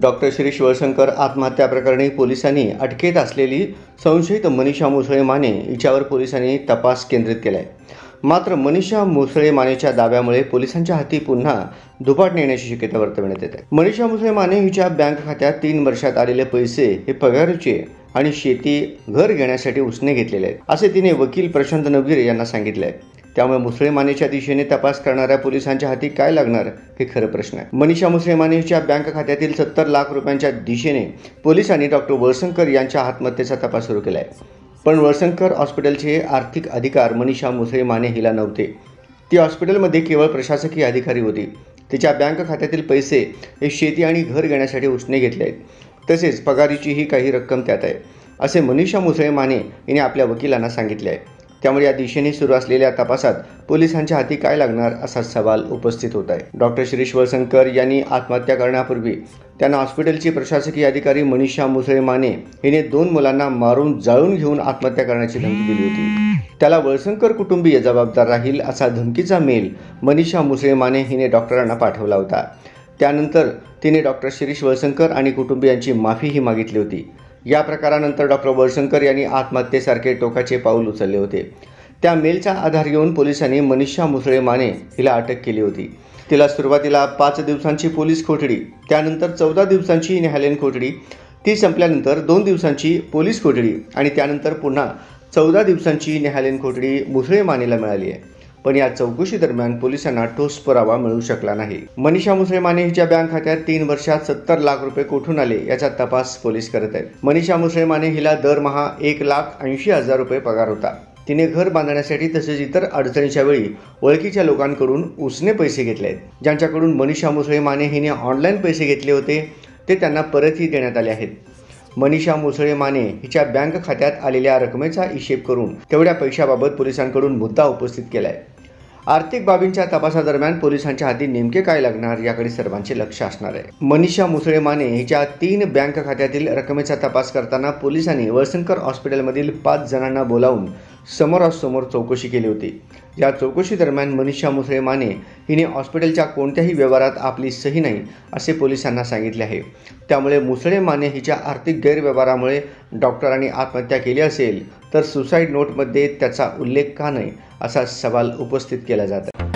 Doctor Shirish Walsankar आत्महत्या प्रकरणी पोलिसांनी अटकेत असलेली संशयित मनीषा मुसळे माने हिच्यावर पोलिसांनी तपास केंद्रित केलाय। मात्र मनीषा मुसळे मानेच्या दाव्यामुळे पोलिसांच्या हाती पुन्हा दुपाटणी येण्याची शक्यता वर्तवण्यात येते। मनीषा मुसळे माने हिच्या बँक खात्यात 3 वर्षात आलेले पैसे हे पगाराचे आणि शेती घर घेण्यासाठी उसने घेतलेले आहेत, असे तिने वकील प्रशांत नवगिरे यांना सांगितले आहे। त्यामुळे मुसळे मानेच्या दिशेने तपास करणाऱ्या पोलिसांच्या हाती काय लागणार हे खरं प्रश्न आहे। मनीषा मुसळे मानेच्या बँक खात्यातील 70 लाख रुपयांच्या दिशेने पोलिसांनी डॉक्टर वळसंकर यांच्या आत्महत्येचा तपास सुरू केला आहे। पण वळसंकर हॉस्पिटलचे आर्थिक अधिकार मनीषा मुसळे माने हिला नव्हते। ती हॉस्पिटलमध्ये केवळ प्रशासकीय अधिकारी होती। तिच्या बँक खात्यातील पैसे हे शेती आणि घर घेण्यासाठी उसने घेतले आहेत, तसेच पगारीचीही काही रक्कम त्यात आहे, असे मनीषा मुसळे माने हिने आपल्या वकिलांना सांगितले आहे। त्यामुळे या दिशेने सुरू असलेल्या तपासात पोलिसांच्या हाती काय लागणार असा सवाल उपस्थित होत आहे। डॉक्टर शिरीष वळसंकर यांनी आत्महत्या करण्यापूर्वी त्यांना हॉस्पिटलची प्रशासकीय अधिकारी मनीषा मुसळे माने हिने 2 मुलांना मारून जाळून घेऊन आत्महत्या करण्याची धमकी दिली होती। त्याला वळसंकर कुटुंबीय जबाबदार राहील असा धमकीचा मेल मनीषा मुसळे माने हिने डॉक्टरांना पाठवला होता। त्यानंतर तिने डॉक्टर शिरीष वळसंकर आणि कुटुंबियांची माफीही मागितली होती। या प्रकारानंतर डॉक्टर वळसंकर यांनी आत्महत्येसारखे टोकाचे पाऊल उचलले होते। त्या मेलचा आधार घेऊन पोलिसांनी मनीषा मुसळे माने हिला अटक केली होती। तिला सुरुवातीला 5 दिवसांची पोलीस कोठडी, त्यानंतर 14 दिवसांची न्यायालयीन कोठडी, ती संपल्यानंतर 2 दिवसांची पोलीस कोठडी आणि त्यानंतर पुन्हा 14 दिवसांची न्यायालयीन कोठडी मुसळे मानेला मिळाली आहे। पण या चौकशी दरम्यान पोलिसांना ठोस पुरावा मिळू शकला नाही। मनीषा मुसळे माने हिच्या बँक खात्यात 3 वर्षात 70 लाख रुपये कुठून आले याचा तपास पोलीस करत आहेत। मनीषा मुसळे माने हिला दरमहा 1,80,000 रुपये पगार होता। तिने घर बांधण्यासाठी तसेच इतर अडचणीच्या वेळी ओळखीच्या लोकांकडून उसने पैसे घेतले आहेत। ज्यांच्याकडून मनीषा मुसळे माने हिने ऑनलाईन पैसे घेतले होते ते त्यांना परतही देण्यात आले आहेत। मनीषा मुसळे माने हिच्या बँक खात्यात आलेल्या रकमेचा हिशेब करून तेवढ्या पैशाबाबत पोलिसांकडून मुद्दा उपस्थित केलाय। आर्थिक बाबींच्या तपासादरम्यान पोलिसांच्या हाती नेमके काय लागणार याकडे सर्वांचे लक्ष असणार आहे। मनीषा मुसळे माने हिच्या 3 बँक खात्यातील रकमेचा तपास करताना पोलिसांनी वळसंकर हॉस्पिटलमधील 5 जणांना बोलावून समोरासमोर चौकशी केली होती। या चौकशी दरम्यान मनीषा मुसळे माने हिने हॉस्पिटलच्या कोणत्याही व्यवहारात आपली सही नाही असे पोलिसांना सांगितले आहे। त्यामुळे मुसळे माने हिच्या आर्थिक गैरव्यवहारामुळे डॉक्टरांनी आत्महत्या केली असेल तर सुसाईड नोटमध्ये त्याचा उल्लेख का नाही असा सवाल उपस्थित केला जात आहे।